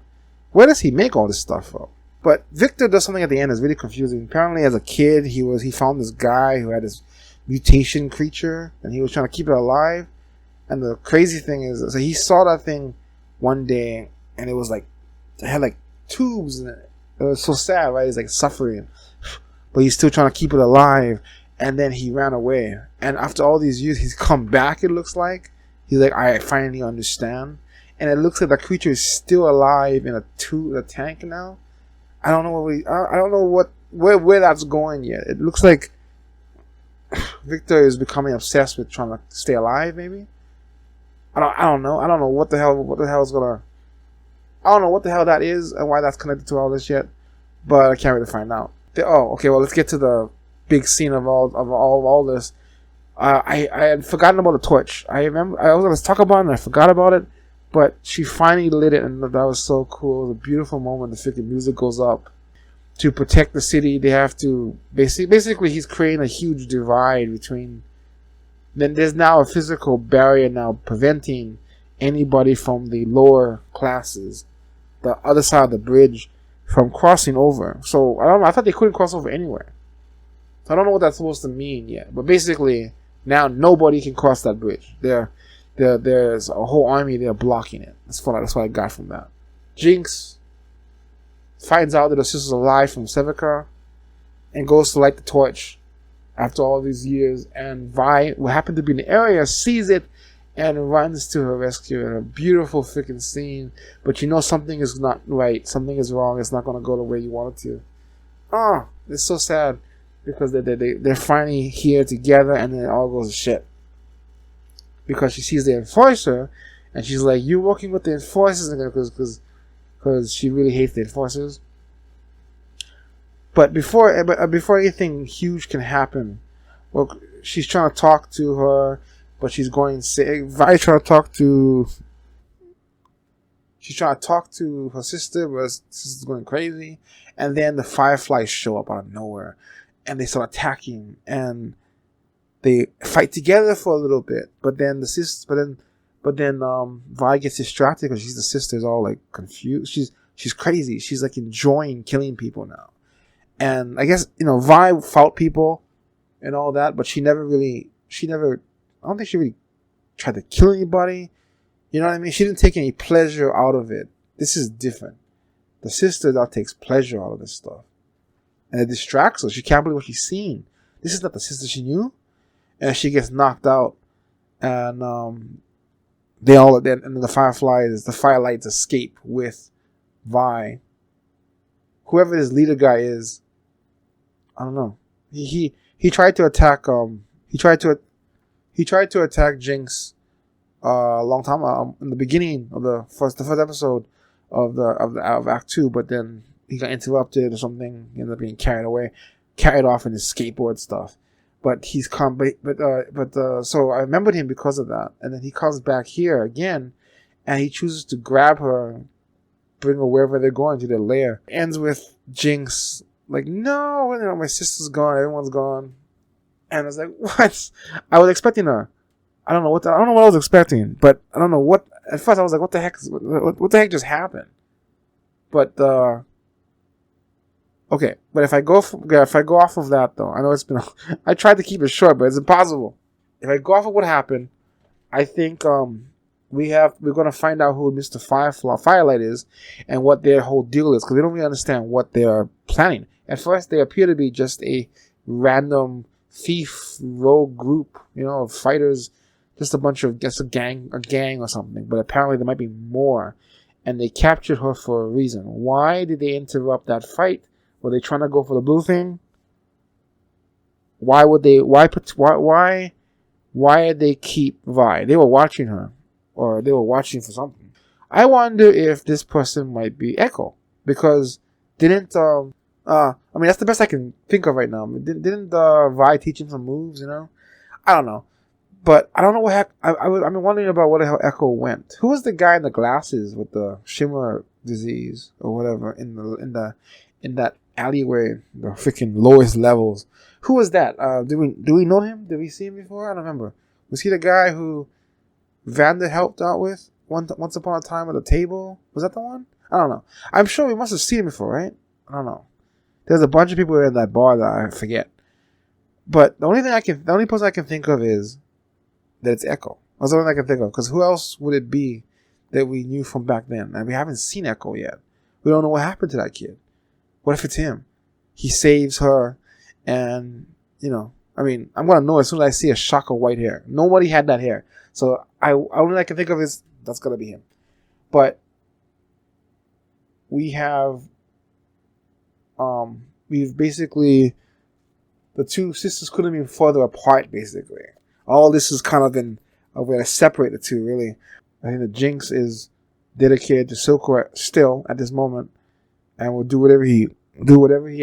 Where does he make all this stuff from? But Victor does something at the end that's really confusing. Apparently, as a kid, he found this guy who had this mutation creature, and he was trying to keep it alive. And the crazy thing is, so he saw that thing one day, and it had like tubes in it. It was so sad, right? He's like suffering, but he's still trying to keep it alive. And then he ran away. And after all these years, he's come back. It looks like he's like, I finally understand. And it looks like the creature is still alive in a tank now. I don't know I don't know where that's going yet. It looks like Victor is becoming obsessed with trying to stay alive. Maybe I don't know. I don't know what the hell is gonna. I don't know what the hell that is and why that's connected to all this yet, but I can't really find out. Okay. Well, let's get to the big scene of all this. I had forgotten about the torch. I remember I was going to talk about it and I forgot about it, but she finally lit it, and that was so cool. It was a beautiful moment. The freaking music goes up. To protect the city, they have to basically he's creating a huge divide between. Then there's now a physical barrier now preventing anybody from the lower classes, the other side of the bridge, from crossing over. So I thought they couldn't cross over anywhere. So I don't know what that's supposed to mean yet. But basically, now nobody can cross that bridge. There's a whole army there blocking it. That's what I got from that. Jinx finds out that her sister's alive from Sevica and goes to light the torch after all these years. And Vi, who happened to be in the area, sees it and runs to her rescue in a beautiful freaking scene. But you know something is not right. Something is wrong. It's not going to go the way you want it to. It's so sad. Because they're finally here together, and then it all goes to shit. Because she sees the Enforcer, and she's like, "You're working with the Enforcers," because she really hates the Enforcers. But before anything huge can happen, well, she's trying to talk to her, but she's going to Vi trying to talk to. She's trying to talk to her sister, but her sister's going crazy, and then the Fireflies show up out of nowhere. And they start attacking, and they fight together for a little bit. But then Vi gets distracted because the sister's all like confused. She's crazy. She's like enjoying killing people now. And I guess Vi fought people and all that, but I don't think she really tried to kill anybody. You know what I mean? She didn't take any pleasure out of it. This is different. The sister now takes pleasure out of this stuff. And it distracts her. She can't believe what she's seeing. This is not the sister she knew. And she gets knocked out. And the Firelights escape with Vi. Whoever this leader guy is, I don't know. He tried to attack he tried to attack Jinx a long time in the beginning of the first episode of Act 2, but then he got interrupted or something. He ended up being carried off in his skateboard stuff. But he's come, so I remembered him because of that. And then he comes back here again, and he chooses to grab her, bring her wherever they're going, to their lair. Ends with Jinx like, no, my sister's gone, everyone's gone. And I was like, what? I was expecting her. I don't know what I was expecting, but I don't know what. At first, I was like, what the heck just happened? But okay, but if I go off of that though, I know it's been. I tried to keep it short, but it's impossible. If I go off of what happened, I think we're gonna find out who Mr. Firelight is and what their whole deal is, because we don't really understand what they are planning. At first, they appear to be just a random thief rogue group, of fighters, just a gang or something. But apparently, there might be more, and they captured her for a reason. Why did they interrupt that fight? Were they trying to go for the blue thing? Why would they? Why did they keep Vi? They were watching her, or they were watching for something. I wonder if this person might be Echo, because didn't I mean, that's the best I can think of right now. Didn't Vi teach him some moves? You know, I don't know, but I don't know what heck. I've been wondering about where the hell Echo went. Who was the guy in the glasses with the shimmer disease or whatever in that alleyway, the freaking lowest levels? Who was that? Do we know him? Did we see him before? I don't remember. Was he the guy who Vander helped out with once upon a time at the table? Was that the one? I don't know. I'm sure we must have seen him before, right? I don't know. There's a bunch of people in that bar that I forget. But the only person I can think of is that it's Echo. That's the only thing I can think of. Because who else would it be that we knew from back then? And we haven't seen Echo yet. We don't know what happened to that kid. What if it's him? He saves her, and I mean, I'm gonna know as soon as I see a shock of white hair. Nobody had that hair, so only thing I can think of is that's gonna be him. But we've basically, the two sisters couldn't be further apart. Basically, all this is kind of been a way to separate the two. Really, I think the Jinx is dedicated to Silco still at this moment, and will do whatever he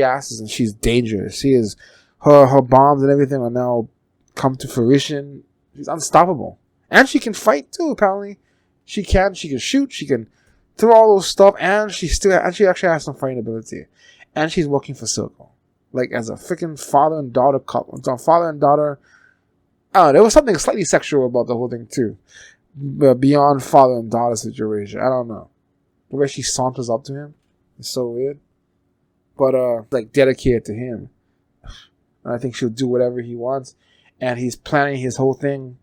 asks, and she's dangerous. She is her bombs and everything are now come to fruition. She's unstoppable, and she can fight too. Apparently, she can shoot, she can throw all those stuff, and she actually has some fighting ability, and she's working for Silco, like as a freaking father and daughter couple. Father and daughter. There was something slightly sexual about the whole thing too, but beyond father and daughter situation. I don't know. The way she saunters up to him is so weird. But like dedicated to him, and I think she'll do whatever he wants. And he's planning his whole thing.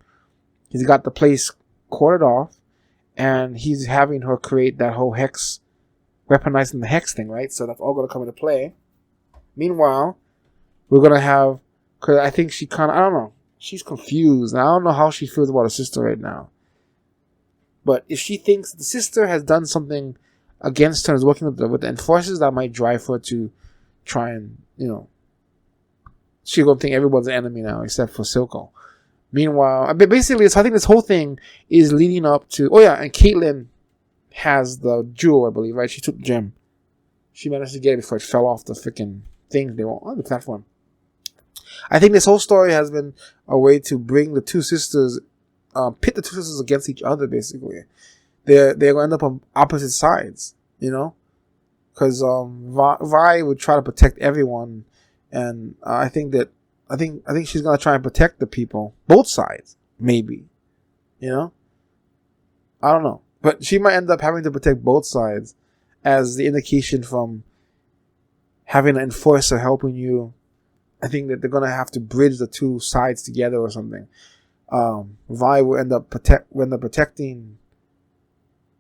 He's got the place quartered off, and he's having her create that whole hex, weaponizing the hex thing, right? So that's all gonna come into play. Meanwhile, we're gonna have, because I think she kind of, I don't know, she's confused. And I don't know how she feels about her sister right now. But if she thinks the sister has done something against her, is working with the enforcers, that might drive her to try and, she's going to think everyone's an enemy now except for Silco. Meanwhile, basically, so I think this whole thing is leading up to, and Caitlyn has the jewel, I believe, right? She took the gem. She managed to get it before it fell off the freaking thing they were on the platform. I think this whole story has been a way to bring the two sisters, pit the two sisters against each other, basically. They're going to end up on opposite sides, because Vi would try to protect everyone, and I think she's going to try and protect the people, both sides, maybe, I don't know, but she might end up having to protect both sides, as the indication from having an enforcer helping you. I think that they're going to have to bridge the two sides together or something. Vi will end up protecting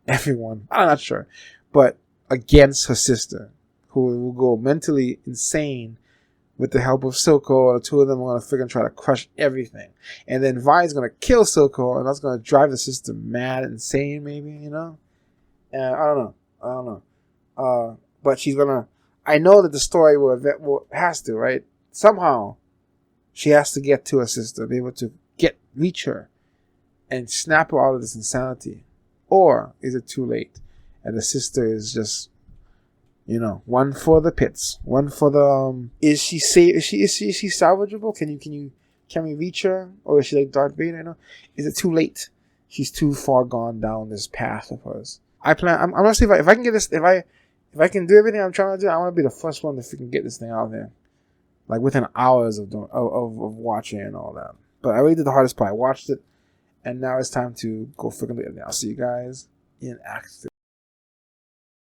everyone. I'm not sure. But against her sister, who will go mentally insane with the help of Silco. The two of them are going to freaking try to crush everything. And then Vi is going to kill Silco, and that's going to drive the sister mad, insane, maybe, I don't know. But she's going to, I know that the story has to, right? Somehow, she has to get to her sister, be able to reach her, and snap her out of this insanity. Or is it too late, and the sister is just, one for the pits, one for the. Is she salvageable? Can we reach her, or is she like Darth Vader? Is it too late? She's too far gone down this path of hers. I'm gonna see if I can get this. If I can do everything I'm trying to do, I want to be the first one to freaking get this thing out there, like within hours of watching and all that. But I really did the hardest part. I watched it, and now it's time to go freaking do it. I'll see you guys in Act 3.